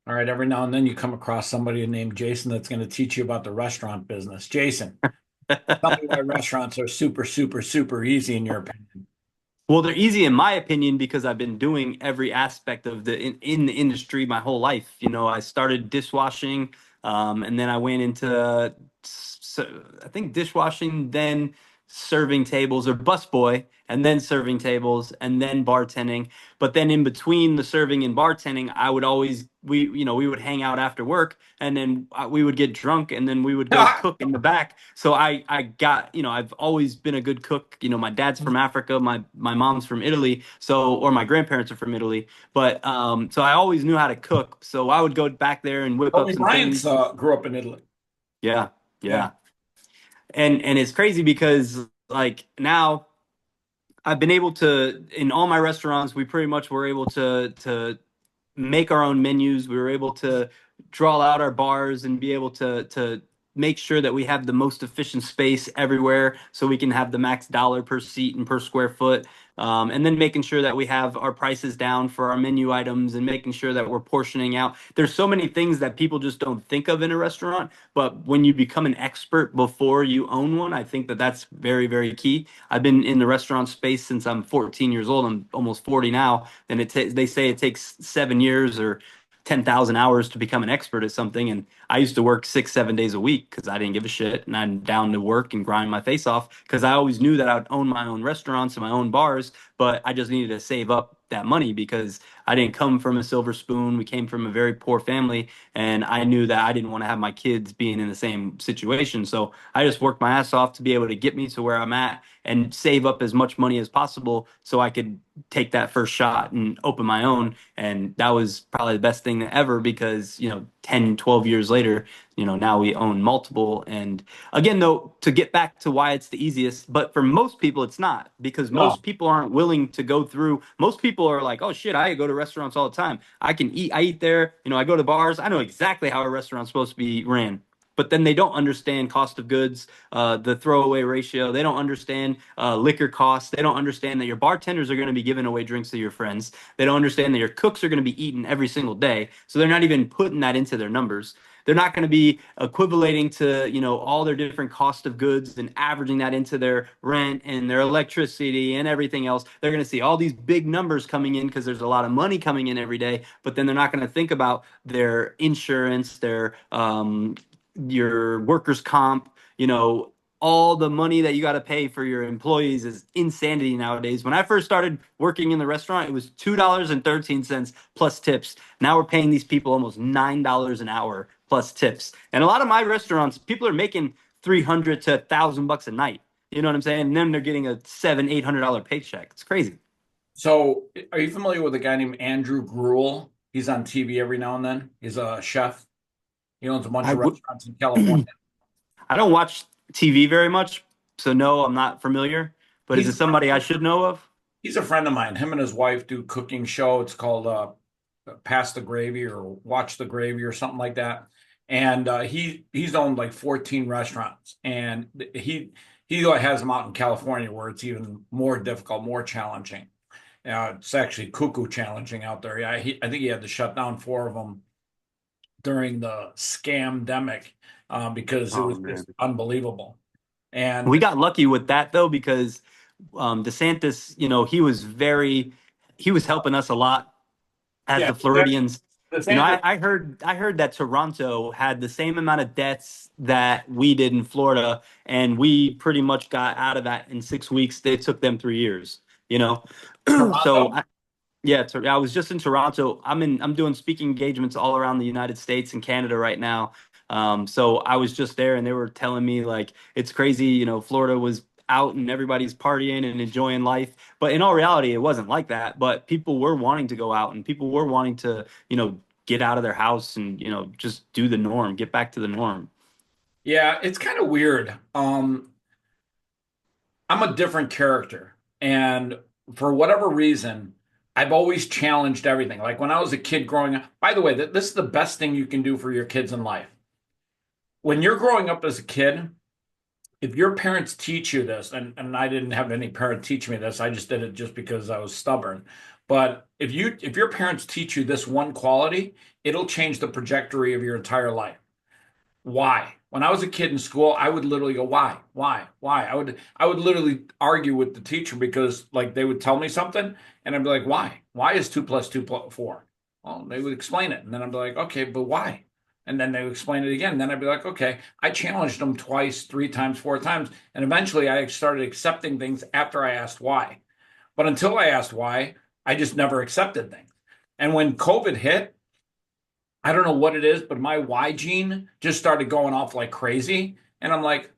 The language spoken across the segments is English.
All right, every now and then you come across somebody named Jason that's going to teach you about the restaurant business. Jason, tell me why restaurants are super, super, super easy in your opinion. Well, they're easy in my opinion because I've been doing every aspect of in the industry my whole life. I started dishwashing, and then I went into I think dishwashing, then serving tables or busboy, and then serving tables, and then bartending. But then in between the serving and bartending, I would always we would hang out after work, and then we would get drunk, and then we would go cook in the back. So I got, I've always been a good cook. My dad's from Africa, my mom's from Italy, so or my grandparents are from Italy, but so I always knew how to cook. So I would go back there and whip up Kobe some Bryant's things. grew up in Italy. Yeah, Yeah. yeah. And it's crazy because like now I've been able to in all my restaurants we pretty much were able to make our own menus. We were able to draw out our bars and be able to make sure that we have the most efficient space everywhere, so we can have the max dollar per seat and per square foot. And then making sure that we have our prices down for our menu items and making sure that we're portioning out. There's so many things that people just don't think of in a restaurant, but when you become an expert before you own one, I think that that's very, very key. I've been in the restaurant space since I'm 14 years old. I'm almost 40 now, and they say it takes 7 years or 10,000 hours to become an expert at something. And I used to work 6, 7 days a week because I didn't give a shit. And I'm down to work and grind my face off because I always knew that I would own my own restaurants and my own bars, but I just needed to save up that money because I didn't come from a silver spoon. We came from a very poor family, and I knew that I didn't want to have my kids being in the same situation. So I just worked my ass off to be able to get me to where I'm at and save up as much money as possible so I could take that first shot and open my own. And that was probably the best thing ever because, 10, 12 years later, now we own multiple. And again, though, to get back to why it's the easiest, but for most people, it's not because No. most people aren't willing to go through. Most people are like, oh shit, I go to restaurants all the time. I eat there. I go to bars. I know exactly how a restaurant's supposed to be ran. But then they don't understand cost of goods, the throwaway ratio. They don't understand liquor costs. They don't understand that your bartenders are going to be giving away drinks to your friends. They don't understand that your cooks are going to be eating every single day. So they're not even putting that into their numbers. They're not going to be equivalating to, all their different cost of goods and averaging that into their rent and their electricity and everything else. They're going to see all these big numbers coming in because there's a lot of money coming in every day, but then they're not going to think about their insurance, their your workers' comp, all the money that you got to pay for your employees is insanity nowadays. When I first started working in the restaurant, it was $2.13 plus tips. Now we're paying these people almost $9 an hour plus tips. And a lot of my restaurants, people are making 300 to 1,000 bucks a night. You know what I'm saying? And then they're getting a $700, $800 paycheck. It's crazy. So, are you familiar with a guy named Andrew Gruel? He's on TV every now and then. He's a chef. He owns a bunch I of would. restaurants in California. I don't watch TV very much, so no, I'm not familiar. But is He's it somebody I should know of? he's a friend of mine. Him and his wife do cooking show. It's called Pass the Gravy or Watch the Gravy or something like that. And he's owned like 14 restaurants, and he has them out in California where it's even more difficult, more challenging. It's actually cuckoo challenging out there. Yeah, I think he had to shut down four of them during the scamdemic because it Oh was man. just unbelievable. We And got lucky with that though because DeSantis, he was helping us a lot as yeah, the Floridians. the Santa. I heard that Toronto had the same amount of debts that we did in Florida, and we pretty much got out of that in 6 weeks. It took them 3 years, you know. So Toronto. yeah, I was just in Toronto. I'm doing speaking engagements all around the United States and Canada right now. So I was just there and they were telling me like it's crazy, Florida was out and everybody's partying and enjoying life. But in all reality, it wasn't like that. But people were wanting to go out and people were wanting to, get out of their house and, just do the norm, get back to the norm. Yeah, it's kind of weird. I'm a different character, and for whatever reason, I've always challenged everything. Like when I was a kid growing up. By the way, this is the best thing you can do for your kids in life. When you're growing up as a kid, if your parents teach you this, and I didn't have any parent teach me this, I just did it just because I was stubborn. But if your parents teach you this one quality, it'll change the trajectory of your entire life. Why? When I was a kid in school, I would literally go, why? Why? I would literally argue with the teacher because like they would tell me something and I'd be like, why? Why is 2 + 2 = 4? Well, they would explain it. And then I'd be like, okay, but why? And then they would explain it again. And then I'd be like, okay. I challenged them twice, 3 times, 4 times. And eventually I started accepting things after I asked why. But until I asked why, I just never accepted things. And when COVID hit, I don't know what it is, but my Y gene just started going off like crazy. And I'm like,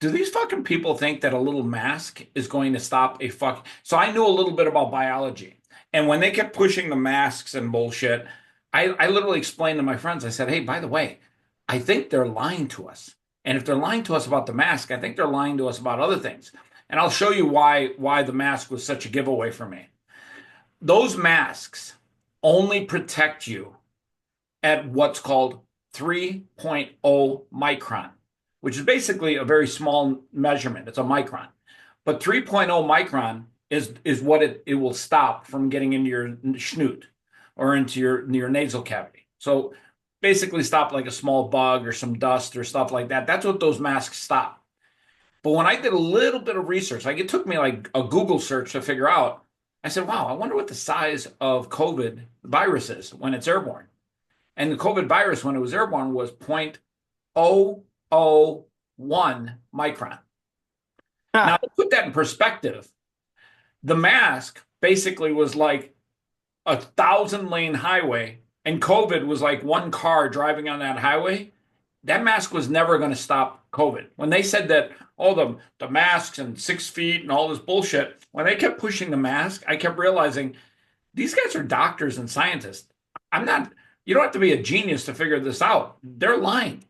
do these fucking people think that a little mask is going to stop a fuck? So I knew a little bit about biology. And when they kept pushing the masks and bullshit, I literally explained to my friends, I said, hey, by the way, I think they're lying to us. And if they're lying to us about the mask, I think they're lying to us about other things. And I'll show you why the mask was such a giveaway for me. Those masks only protect you at what's called 3.0 micron, which is basically a very small measurement. It's a micron. But 3.0 micron is what it will stop from getting into your schnoot or into your nasal cavity. So basically stop like a small bug or some dust or stuff like that. That's what those masks stop. But when I did a little bit of research, like it took me like a Google search to figure out, I said, wow, I wonder what the size of COVID virus is when it's airborne. And the COVID virus, when it was airborne, was 0.001 micron. Now, to put that in perspective, the mask basically was like 1,000-lane highway, and COVID was like one car driving on that highway. That mask was never going to stop COVID. When they said that, oh, the masks and 6 feet and all this bullshit, when they kept pushing the mask, I kept realizing these guys are doctors and scientists. I'm not, you don't have to be a genius to figure this out. They're lying.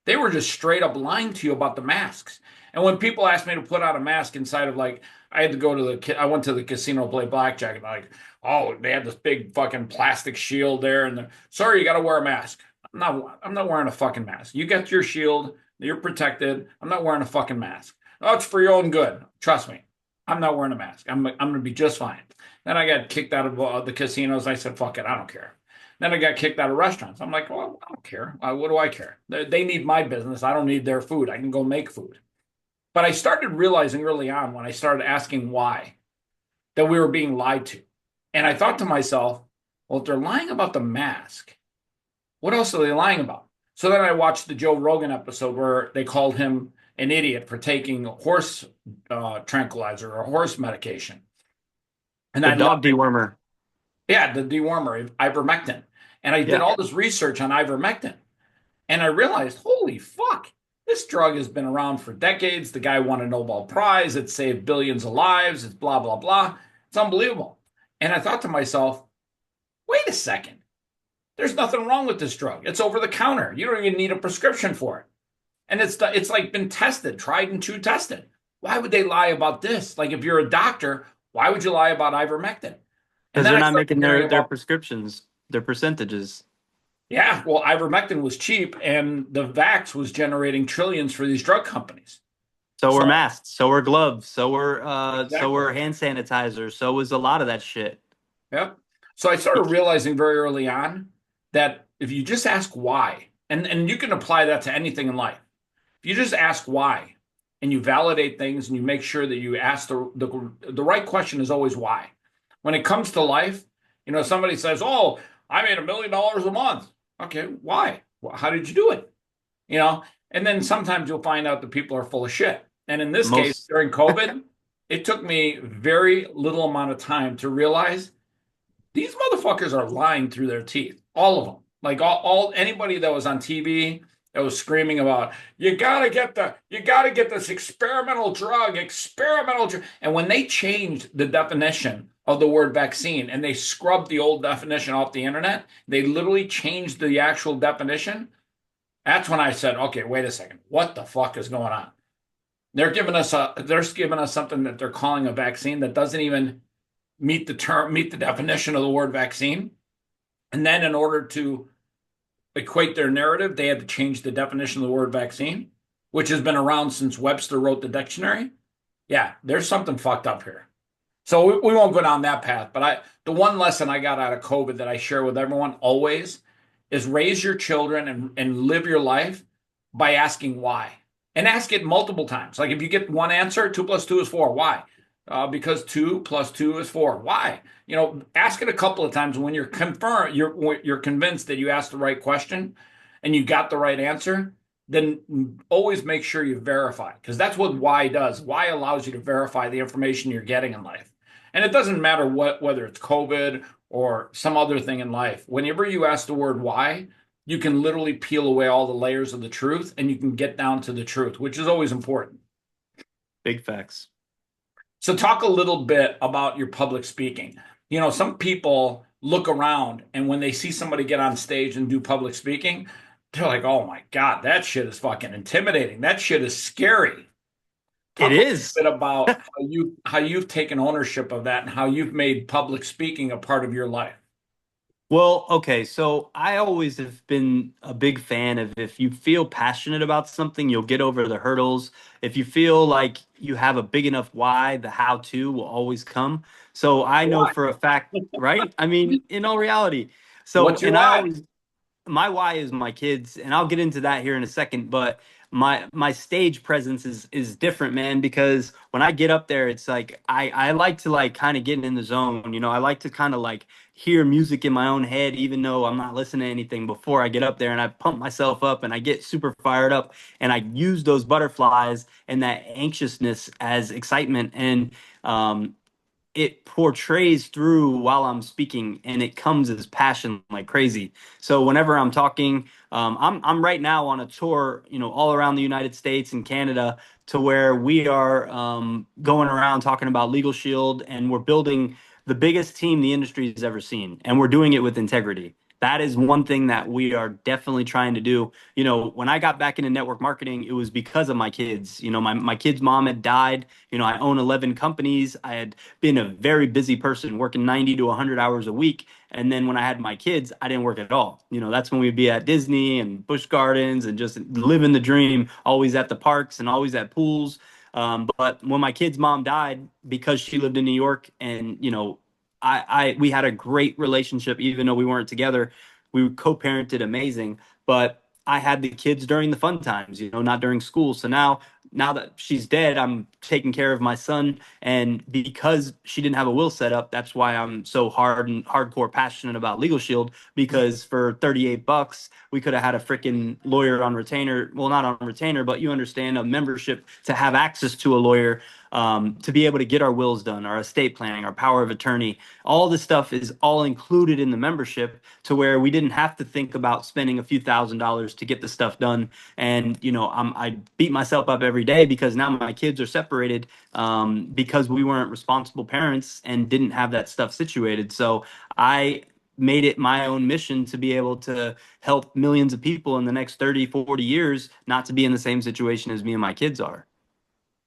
They were just straight up lying to you about the masks. And when people asked me to put out a mask inside of like, I had to go to I went to the casino to play blackjack and like, oh, they had this big fucking plastic shield there. And sorry, you got to wear a mask. I'm not wearing a fucking mask. You get your shield. You're protected. I'm not wearing a fucking mask. Oh, it's for your own good. Trust me. I'm not wearing a mask. I'm going to be just fine. Then I got kicked out of the casinos. I said, fuck it. I don't care. Then I got kicked out of restaurants. I'm like, well, I don't care. What do I care? They need my business. I don't need their food. I can go make food. But I started realizing early on when I started asking why that we were being lied to. And I thought to myself, well, if they're lying about the mask, what else are they lying about? So then I watched the Joe Rogan episode where they called him an idiot for taking horse tranquilizer or horse medication. And The dog dewormer. Yeah, the dewormer, ivermectin. And I did all this research on ivermectin. And I realized, holy fuck, this drug has been around for decades. The guy won a Nobel Prize. It saved billions of lives. It's blah, blah, blah. It's unbelievable. And I thought to myself, wait a second. There's nothing wrong with this drug. It's over the counter. You don't even need a prescription for it. And it's like been tested, tried and true tested. Why would they lie about this? Like if you're a doctor, why would you lie about ivermectin? Because they're not making their prescriptions, their percentages. Yeah, well, ivermectin was cheap, and the vax was generating trillions for these drug companies. So were masks, so were gloves, so were hand sanitizers, so was a lot of that shit. Yep. So I started realizing very early on that if you just ask why, and you can apply that to anything in life. If you just ask why, and you validate things, and you make sure that you ask the right question is always why. When it comes to life, somebody says, "Oh, I made $1 million a month." Okay, why? Well, how did you do it? And then sometimes you'll find out that people are full of shit. And in this case, during COVID, it took me very little amount of time to realize these motherfuckers are lying through their teeth. All of them. Like all anybody that was on TV that was screaming about you gotta get this experimental drug. And when they changed the definition of the word vaccine and they scrubbed the old definition off the internet, they literally changed the actual definition. That's when I said, okay, wait a second. What the fuck is going on? They're giving us something that they're calling a vaccine that doesn't even meet the definition of the word vaccine. And then in order to equate their narrative, they had to change the definition of the word vaccine, which has been around since Webster wrote the dictionary. Yeah, there's something fucked up here. So we won't go down that path. But the one lesson I got out of COVID that I share with everyone always is raise your children and live your life by asking why. And ask it multiple times. Like if you get one answer, 2 + 2 is 4. Why? Because 2 + 2 is 4. Why? Ask it a couple of times. When you're convinced that you asked the right question and you got the right answer, then always make sure you verify, because that's what why does. Why allows you to verify the information you're getting in life. And it doesn't matter whether it's COVID or some other thing in life. Whenever you ask the word why, you can literally peel away all the layers of the truth and you can get down to the truth, which is always important. Big facts. So talk a little bit about your public speaking. Some people look around and when they see somebody get on stage and do public speaking, they're like, "Oh my God, that shit is fucking intimidating. That shit is scary." It Talk a little is. bit about how you've taken ownership of that and how you've made public speaking a part of your life. Well, okay, so I always have been a big fan of if you feel passionate about something, you'll get over the hurdles. If you feel like you have a big enough why, the how to will always come. So I know Why? for a fact, right? I mean, in all reality. So, What's your and I why? always my why is my kids, and I'll get into that here in a second, but my stage presence is different, man, because when I get up there, it's like I like to like kind of get in the zone, I like to kind of like hear music in my own head even though I'm not listening to anything before I get up there, and I pump myself up and I get super fired up, and I use those butterflies and that anxiousness as excitement, and it portrays through while I'm speaking, and it comes as passion like crazy. So whenever I'm talking, I'm right now on a tour, all around the United States and Canada, to where we are going around talking about Legal Shield, and we're building the biggest team the industry has ever seen, and we're doing it with integrity. That is one thing that we are definitely trying to do. When I got back into network marketing, it was because of my kids. My kid's mom had died. I own 11 companies. I had been a very busy person, working 90 to 100 hours a week. And then when I had my kids, I didn't work at all. That's when we'd be at Disney and Busch Gardens and just living the dream, always at the parks and always at pools. But when my kid's mom died, because she lived in New York, and we had a great relationship, even though we weren't together. We co-parented amazing, but I had the kids during the fun times, not during school. So now that she's dead, I'm taking care of my son. And because she didn't have a will set up, that's why I'm so hardcore passionate about Legal Shield. Because for $38, we could have had a freaking lawyer on retainer. Well, not on retainer, but you understand, a membership to have access to a lawyer, to be able to get our wills done, our estate planning, our power of attorney. All this stuff is all included in the membership, to where we didn't have to think about spending a few $1,000s to get the stuff done. And I beat myself up every day because now my kids are separated, because we weren't responsible parents and didn't have that stuff situated. So I made it my own mission to be able to help millions of people in the next 30, 40 years not to be in the same situation as me and my kids are.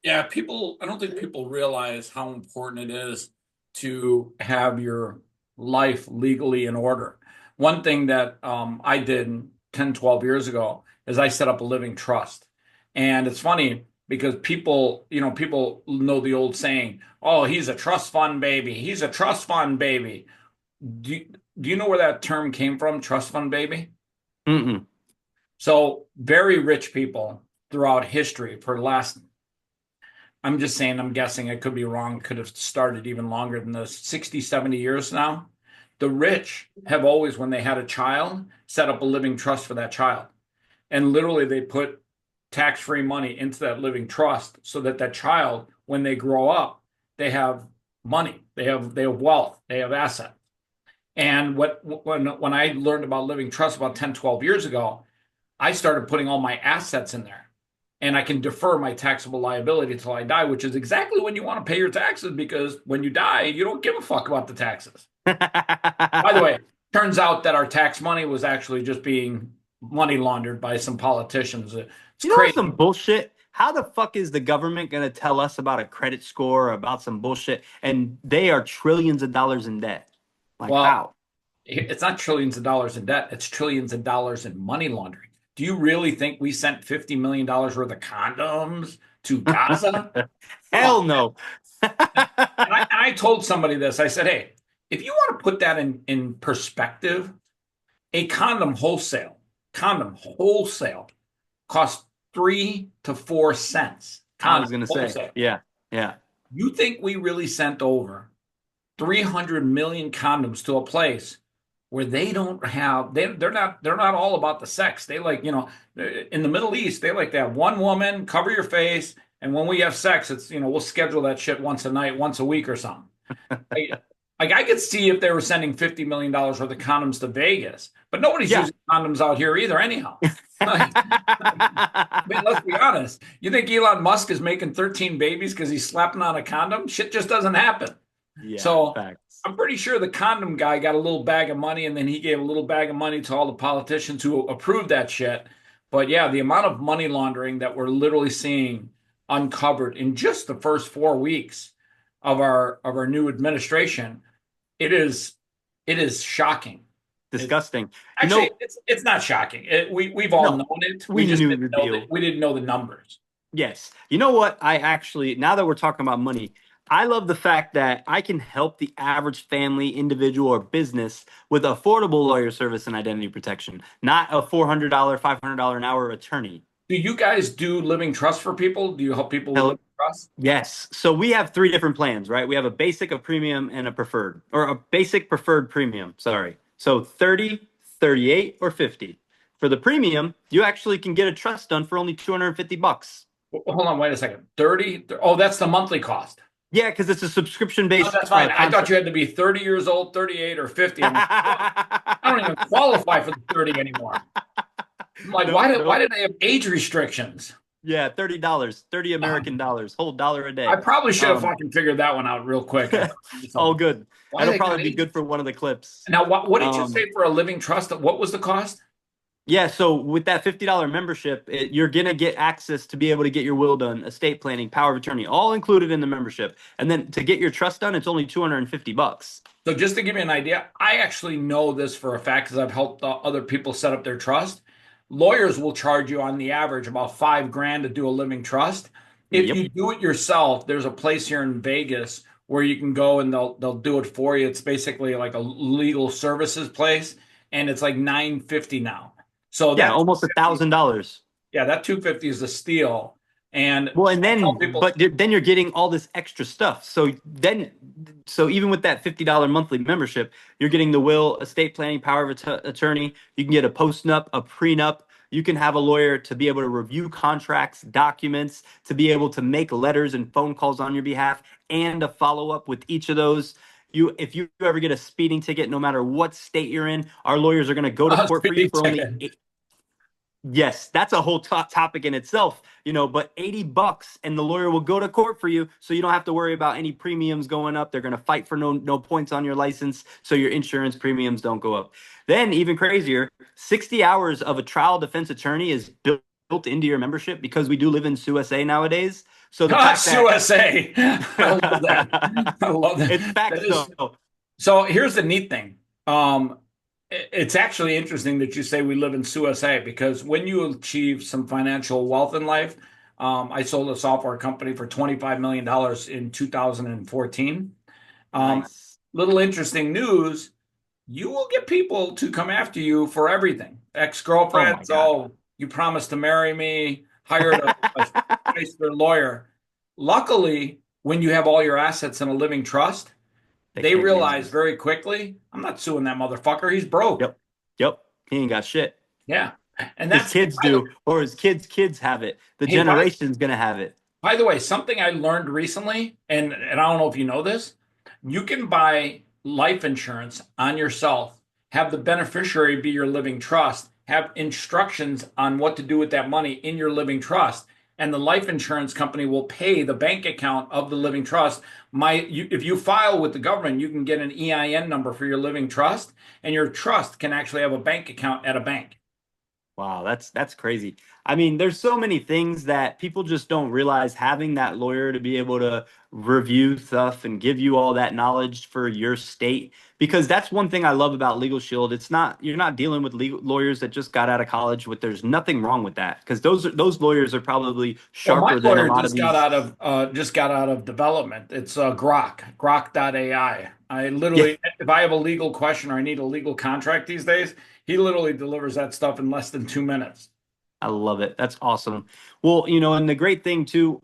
Yeah, I don't think people realize how important it is to have your life legally in order. One thing that I did 10, 12 years ago is I set up a living trust. And it's funny because people know the old saying, "Oh, he's a trust fund baby. He's a trust fund baby." Do you, do you know where that term came from, trust fund baby? Mm-mm. So, very rich people throughout history for the last, I'm just saying, I'm guessing, I could be wrong, could have started even longer than this, 60, 70 years now. The rich have always, when they had a child, set up a living trust for that child. And literally, they put tax-free money into that living trust so that that child, when they grow up, they have money, they have wealth, they have assets. And when I learned about living trust about 10, 12 years ago, I started putting all my assets in there. And I can defer my taxable liability until I die, which is exactly when you want to pay your taxes, because when you die, you don't give a fuck about the taxes. By the way, turns out that our tax money was actually just being money laundered by some politicians. It's What's crazy. some bullshit? How the fuck is the government going to tell us about a credit score or about some bullshit? And they are trillions of dollars in debt. Like, Well, how? it's not trillions of dollars in debt, it's trillions of dollars in money laundering. Do you really think we sent $50 million worth of condoms to Gaza? Come on. Hell no. And I I told somebody this. I said, hey, if you want to put that in perspective, a condom wholesale costs 3 to 4 cents. I Condom was gonna say, wholesale. yeah, yeah. You think we really sent over 300 million condoms to a place where they don't have they're not all about the sex. They like, in the Middle East, they like to have one woman, cover your face, and when we have sex, it's, we'll schedule that shit once a night, once a week or something. Like I could see if they were sending $50 million worth of condoms to Vegas, but nobody's Yeah. using condoms out here either anyhow. Like, I mean, let's be honest. You think Elon Musk is making 13 babies because he's slapping on a condom? Shit just doesn't happen. Yeah, So facts. I'm pretty sure the condom guy got a little bag of money, and then he gave a little bag of money to all the politicians who approved that shit. But yeah, the amount of money laundering that we're literally seeing uncovered in just the first 4 weeks of our new administration, it is shocking. It, Disgusting. You actually, know, it's not shocking. We've all no, known it. We we just knew didn't the know that deal. we didn't know the numbers. Yes. You know what? I actually, now that we're talking about money, I love the fact that I can help the average family, individual, or business with affordable lawyer service and identity protection, not a $400, $500 an hour attorney. Do you guys do living trust for people? Do you help people with Hell, living trust? yes. So we have three different plans, right? We have a basic, a premium, and a preferred, or a basic preferred premium. Sorry. So 30, 38, or 50. For the premium, you actually can get a trust done for only 250 bucks. Hold on, wait a second. 30? Oh, that's the monthly cost. Yeah, because it's a subscription Oh, based that's fine. I thought contract. you had to be 30 years old, 38, or 50. I'm like, fuck, I don't even qualify for the 30 anymore. I'm like, Nope, why nope. did they have age restrictions? Yeah, $30, 30 American dollars, whole dollar a I day. probably should have Um, fucking figured that one out real quick. I thought to all myself, good. why That'll they got probably be age? good for one of the clips. Now, what did you Um, say for a living trust? What was the cost? yeah, so with that $50 membership, you're gonna get access to be able to get your will done, estate planning, power of attorney, all included in the membership. And then to get your trust done, it's only 250 bucks. So just to give you an idea, I actually know this for a fact because I've helped other people set up their trust. Lawyers will charge you on the average about 5 grand to do a living trust. If Yep. you do it yourself, there's a place here in Vegas where you can go and they'll do it for you. It's basically like a legal services place, and it's like 950 now. So Yeah, that almost $1,000. yeah, that 250 is a steal. And Well, and I tell then, people, but then you're getting all this extra stuff. So even with that $50 monthly membership, you're getting the will, estate planning, power of attorney. You can get a post-nup, a prenup. You can have a lawyer to be able to review contracts, documents, to be able to make letters and phone calls on your behalf, and a follow-up with each of those. If you ever get a speeding ticket, no matter what state you're in, our lawyers are going to go to court for you speeding for only ticket. Yes, that's a whole topic in itself, but 80 bucks and the lawyer will go to court for you so you don't have to worry about any premiums going up. They're going to fight for no points on your license so your insurance premiums don't go up. Then even crazier, 60 hours of a trial defense attorney is built into your membership because we do live in USA nowadays. So the fact that USA. I love that. I love that. it's That facts is though. so. Here's the neat thing. It's actually interesting that you say we live in USA because when you achieve some financial wealth in life, I sold a software company for $25 million in 2014. Um, Nice. Little interesting news. You will get people to come after you for everything. Oh my Ex-girlfriends, God. oh, you promised to marry me, hired a shyster lawyer. Luckily, when you have all your assets in a living trust, They they can't use realize this. very quickly, I'm not suing that motherfucker. He's broke. Yep. Yep. He ain't got shit. Yeah. And His that's, kids do, or his kids have it. The hey, generation's gonna have it. by the way, something I learned recently, and I don't know if you know this, you can buy life insurance on yourself, have the beneficiary be your living trust, have instructions on what to do with that money in your living trust, and the life insurance company will pay the bank account of the living trust. If you file with the government, you can get an EIN number for your living trust, and your trust can actually have a bank account at a bank. Wow, that's crazy. I mean, there's so many things that people just don't realize having that lawyer to be able to review stuff and give you all that knowledge for your state. Because that's one thing I love about Legal Shield. It's not, you're not dealing with legal lawyers that just got out of college with, there's nothing wrong with that. Because those lawyers are probably Well, my sharper than a lawyer lot of these. just got out of development. It's Grok.ai. I Yeah, literally, if I have a legal question or I need a legal contract these days, he literally delivers that stuff in less than 2 minutes. I love it. That's awesome. Well, and the great thing too,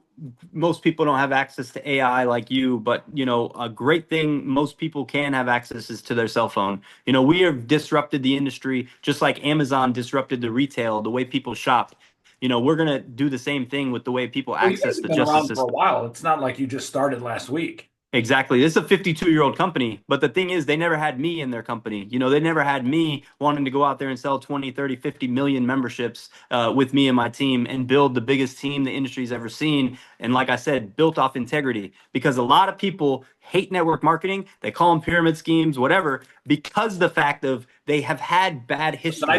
most people don't have access to AI like you, but a great thing most people can have access is to their cell phone. We have disrupted the industry just like Amazon disrupted the retail, the way people shop. We're gonna do the same thing with the way people Well, you guys access have the been justice around for a system. while. It's not like you just started last week. Exactly. This is a 52-year-old company, but the thing is they never had me in their company. They never had me wanting to go out there and sell 20, 30, 50 million memberships with me and my team and build the biggest team the industry's ever seen. And like I said, built off integrity because a lot of people hate network marketing. They call them pyramid schemes, whatever, because the fact of they have had bad Listen, history. I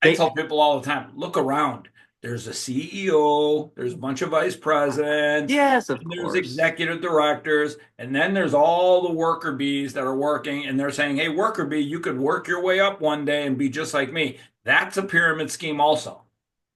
They, tell people all the time, look around. There's a CEO, there's a bunch of vice presidents, yes, of and there's course. executive directors, and then there's all the worker bees that are working, and they're saying, "Hey, worker bee, you could work your way up one day and be just like me." That's a pyramid scheme, also.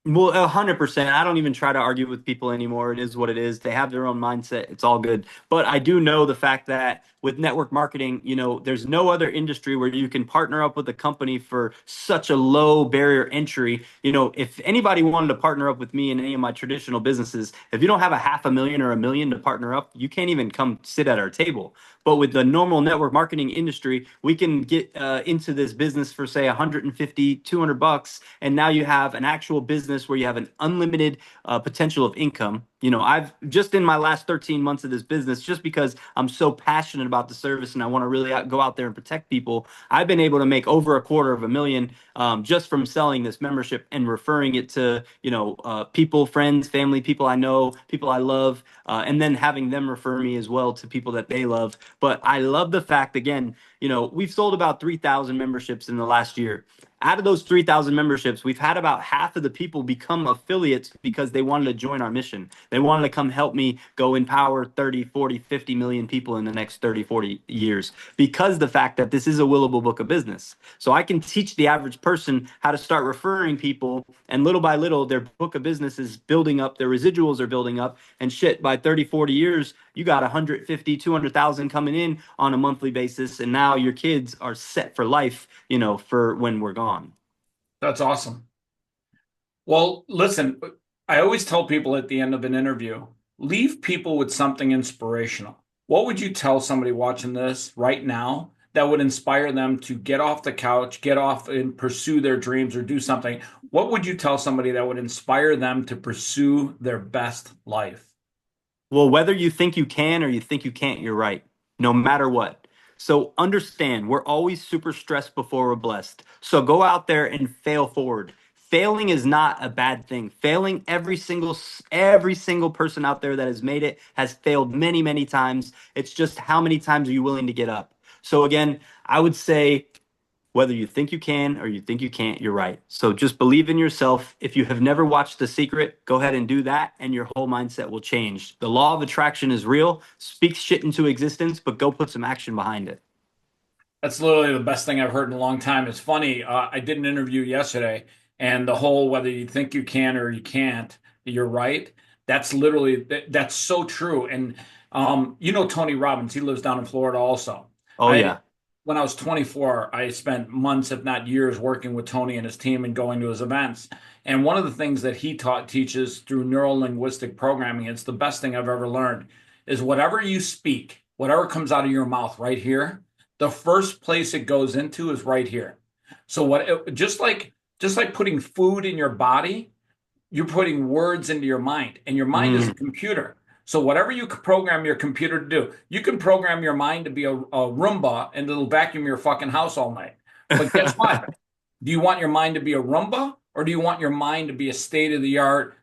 Well, 100%. I don't even try to argue with people anymore. It is what it is. They have their own mindset. It's all good. But I do know the fact that with network marketing, there's no other industry where you can partner up with a company for such a low barrier entry. If anybody wanted to partner up with me in any of my traditional businesses, if you don't have a 500,000 or 1 million to partner up, you can't even come sit at our table. But with the normal network marketing industry, we can get into this business for say 150, $200, and now you have an actual business where you have an unlimited potential of income. I've just in my last 13 months of this business, just because I'm so passionate about the service and I want to really go out there and protect people, I've been able to make over $250,000 just from selling this membership and referring it to people, friends, family, people I know, people I love, and then having them refer me as well to people that they love. But I love the fact, again, we've sold about 3,000 memberships in the last year. Out of those 3,000 memberships, we've had about half of the people become affiliates because they wanted to join our mission. They wanted to come help me go empower 30, 40, 50 million people in the next 30, 40 years because the fact that this is a willable book of business. So I can teach the average person how to start referring people, and little by little, their book of business is building up, their residuals are building up, and shit, by 30, 40 years, you got 150, 200,000 coming in on a monthly basis, and now your kids are set for life, for when we're gone. That's awesome. Well, listen, I always tell people at the end of an interview, leave people with something inspirational. What would you tell somebody watching this right now that would inspire them to get off the couch, get off and pursue their dreams or do something? What would you tell somebody that would inspire them to pursue their best life? Well, whether you think you can or you think you can't, you're right, no matter what. So understand, we're always super stressed before we're blessed. So go out there and fail forward. Failing is not a bad thing. Failing, every single person out there that has made it has failed many, many times. It's just how many times are you willing to get up? So again, I would say whether you think you can or you think you can't, you're right. So just believe in yourself. If you have never watched The Secret, go ahead and do that, and your whole mindset will change. The law of attraction is real. Speak shit into existence, but go put some action behind it. That's literally the best thing I've heard in a long time. It's funny. I did an interview yesterday, and the whole whether you think you can or you can't, you're right. That's so true. And Tony Robbins, he lives down in Florida also. Oh, I yeah. When I was 24, I spent months, if not years, working with Tony and his team and going to his events. And one of the things that he teaches through neuro linguistic programming, it's the best thing I've ever learned, is whatever you speak, whatever comes out of your mouth right here, the first place it goes into is right here. So just like putting food in your body, you're putting words into your mind, and your mind is a Mm. computer. So whatever you program your computer to do, you can program your mind to be a Roomba and it'll vacuum your fucking house all night. But guess what? Do you want your mind to be a Roomba, or do you want your mind to be a state of the art,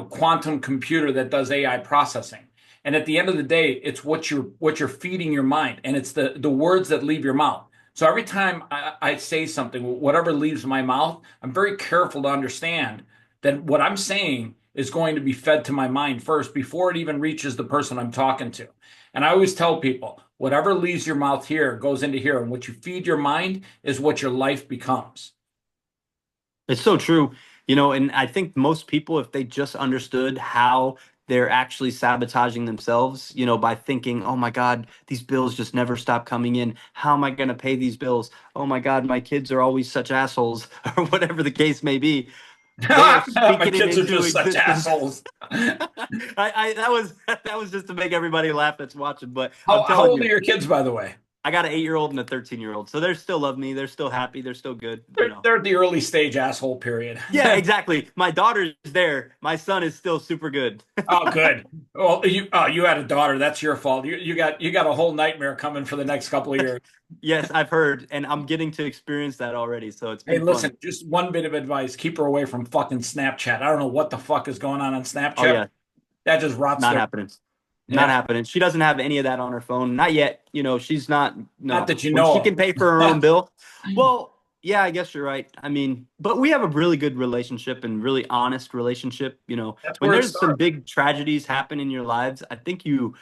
quantum computer that does AI processing? And at the end of the day, it's what you're feeding your mind, and it's the words that leave your mouth. So every time I say something, whatever leaves my mouth, I'm very careful to understand then what I'm saying is going to be fed to my mind first before it even reaches the person I'm talking to. And I always tell people, whatever leaves your mouth here goes into here. And what you feed your mind is what your life becomes. It's so true. And I think most people, if they just understood how they're actually sabotaging themselves, by thinking, oh my God, these bills just never stop coming in. How am I going to pay these bills? Oh my God, my kids are always such assholes, or whatever the case may be. They are My speaking it kids are into just such existence. assholes. That was just to make everybody laugh that's watching. But I'm How telling old are you, your kids, by the way? I got an 8-year old and a 13-year old, so they still love me. They're still happy. They're still good. They're at the early stage asshole period. Yeah, exactly. My daughter's there. My son is still super good. Oh, good. Well, you had a daughter. That's your fault. You got a whole nightmare coming for the next couple of years. Yes, I've heard, and I'm getting to experience that already, so it's Hey, been fun. listen, just one bit of advice: keep her away from fucking Snapchat. I don't know what the fuck is going on Oh Snapchat. yeah, That just rots not their. happening. Not Yeah, happening. She doesn't have any of that on her phone. Not yet. She's not. not No. that you When she know can pay for her of. own bill, well, yeah, I guess you're right. I mean, but we have a really good relationship and really honest relationship. That's When where it there's some starts. big tragedies happen in your lives, I think you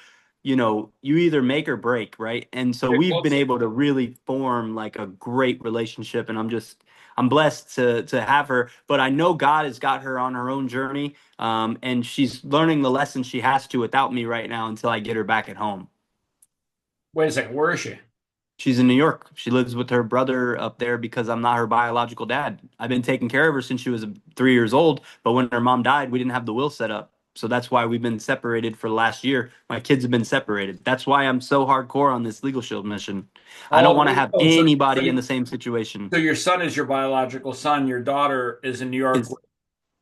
either make or break, right? And so Get we've been close. able to really form like a great relationship, and I'm blessed to have her. But I know God has got her on her own journey, and she's learning the lessons she has to without me right now until I get her back at home. Wait a second. Where is she? She's in New York. She lives with her brother up there because I'm not her biological dad. I've been taking care of her since she was 3 years old, but when her mom died, we didn't have the will set up. So that's why we've been separated for the last year. My kids have been separated. That's why I'm so hardcore on this legal shield mission. I don't want to have Oh, anybody in the same situation. so your son is your biological son. Your daughter is in New York It's with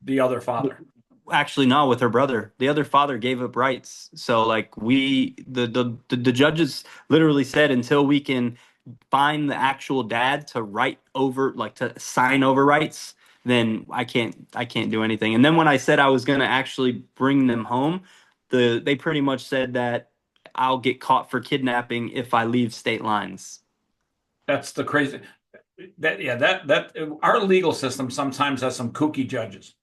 the other father. actually not with her brother. The other father gave up rights. So like the judges literally said until we can find the actual dad to write over, like to sign over rights, then I can't do anything. And then when I said I was gonna actually bring them home, they pretty much said that I'll get caught for kidnapping if I leave state lines. That's the crazy. That our legal system sometimes has some kooky judges.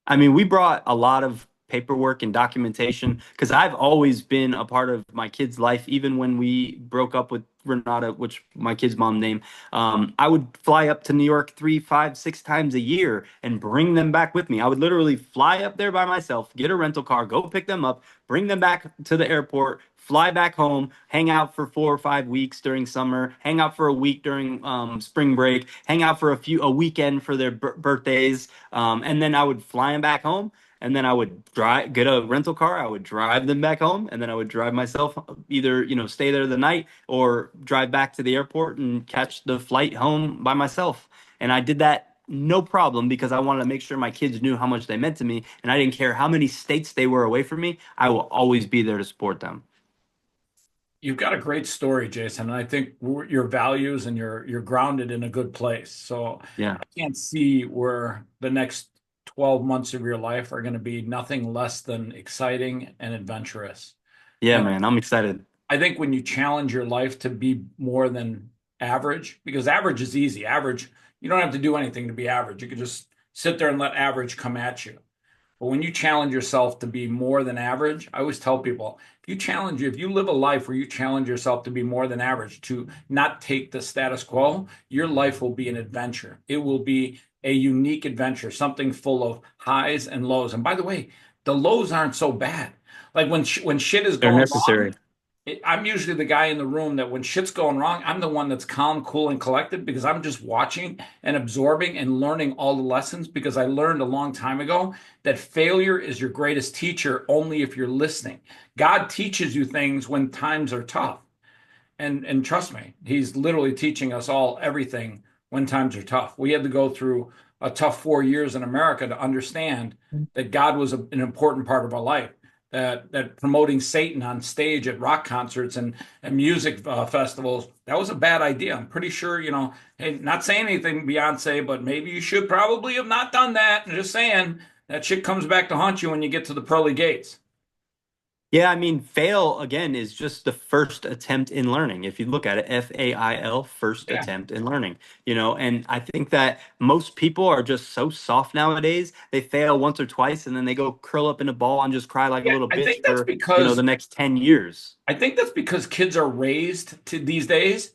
I mean, we brought a lot of paperwork and documentation because I've always been a part of my kid's life, even when we broke up with Renata, which my kid's mom name. I would fly up to New York 3, 5, 6 times a year and bring them back with me. I would literally fly up there by myself, get a rental car, go pick them up, bring them back to the airport, fly back home, hang out for 4 or 5 weeks during summer, hang out for a week during spring break, hang out for a weekend for their birthdays, and then I would fly them back home. And then I would get a rental car. I would drive them back home, and then I would drive myself, either stay there the night or drive back to the airport and catch the flight home by myself. And I did that no problem because I wanted to make sure my kids knew how much they meant to me, and I didn't care how many states they were away from me. I will always be there to support them. You've got a great story, Jason, and I think your values and you're grounded in a good place. So Yeah. I can't see where the next 12 months of your life are going to be nothing less than exciting and adventurous. Yeah, And man, I'm excited. I think when you challenge your life to be more than average, because average is easy. Average, you don't have to do anything to be average. You can just sit there and let average come at you. But when you challenge yourself to be more than average, I always tell people, if you live a life where you challenge yourself to be more than average, to not take the status quo, your life will be an adventure. It will be a unique adventure, something full of highs and lows. And by the way, the lows aren't so bad. Like when shit is They're going necessary. I'm usually the guy in the room that when shit's going wrong, I'm the one that's calm, cool, and collected because I'm just watching and absorbing and learning all the lessons because I learned a long time ago that failure is your greatest teacher only if you're listening. God teaches you things when times are tough. And trust me, he's literally teaching us all everything when times are tough. We had to go through a tough 4 years in America to understand that God was an important part of our life. That promoting Satan on stage at rock concerts and music festivals, that was a bad idea. I'm pretty sure, hey, not saying anything, Beyonce, but maybe you should probably have not done that. I'm just saying that shit comes back to haunt you when you get to the pearly gates. Yeah, I mean, fail again is just the first attempt in learning. If you look at it, FAIL, first Yeah. attempt in learning, and I think that most people are just so soft nowadays. They fail once or twice and then they go curl up in a ball and just cry like a Yeah, little I bitch think that's for, because the next 10 years. kids are raised to these days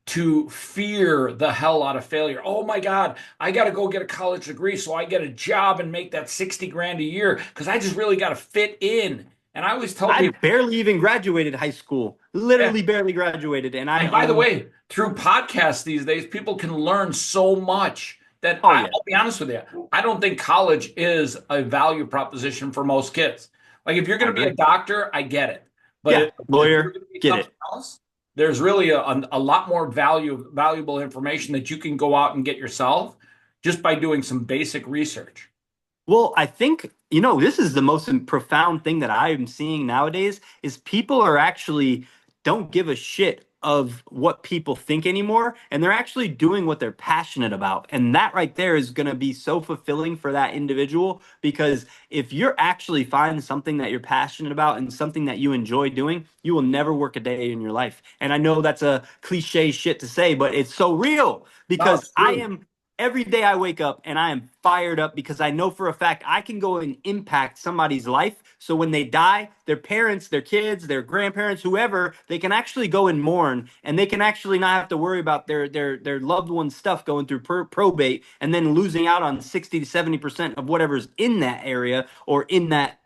to fear the hell out of failure. Oh my God, I got to go get a college degree so I get a job and make that 60 grand a year because I just really got to fit in. And I always tell I people, barely even graduated high school, yeah. literally barely graduated. And I And by the own, way, through podcasts these days, people can learn so much that oh, yeah, I'll be honest with you. I don't think college is a value proposition for most kids. Like if you're I going to be agree. a doctor, I get it. But Yeah, if you're lawyer, going to be get something it. else, there's really a lot more valuable information that you can go out and get yourself just by doing some basic research. Well, I think, this is the most profound thing that I'm seeing nowadays is people are actually don't give a shit of what people think anymore, and they're actually doing what they're passionate about. And that right there is going to be so fulfilling for that individual because if you're actually finding something that you're passionate about and something that you enjoy doing, you will never work a day in your life. And I know that's a cliche shit to say, but it's so real No, because it's I true. am every day I wake up and I am fired up because I know for a fact I can go and impact somebody's life. So when they die, their parents, their kids, their grandparents, whoever, they can actually go and mourn and they can actually not have to worry about their loved one's stuff going through probate and then losing out on 60 to 70% of whatever's in that area or in that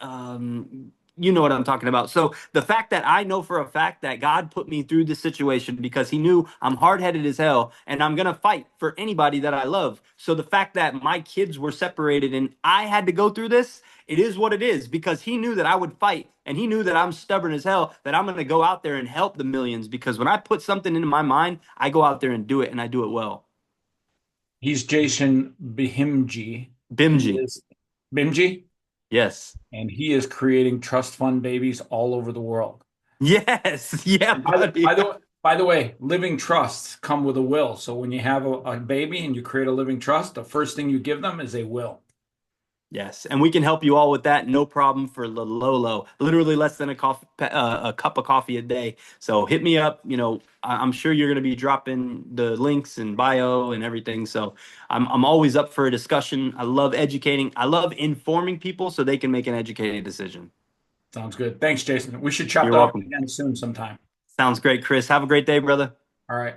you know what I'm talking about. So the fact that I know for a fact that God put me through this situation because he knew I'm hard-headed as hell and I'm going to fight for anybody that I love. So the fact that my kids were separated and I had to go through this, it is what it is because he knew that I would fight and he knew that I'm stubborn as hell, that I'm going to go out there and help the millions because when I put something into my mind, I go out there and do it and I do it well. He's Jason Bhimji. He Bimji. is Bhimji, Yes. and he is creating trust fund babies all over the world. Yes. Yeah, And by the buddy. by the by the way, living trusts come with a will. So when you have a baby and you create a living trust, the first thing you give them is a will. Yes, and we can help you all with that. No problem for the low, low. Literally less than a cup of coffee a day. So hit me up. I'm sure you're going to be dropping the links and bio and everything. So I'm always up for a discussion. I love educating. I love informing people so they can make an educated decision. Sounds good. Thanks, Jason. We should chop You're that up welcome. again soon sometime. Sounds great, Chris. Have a great day, brother. All right.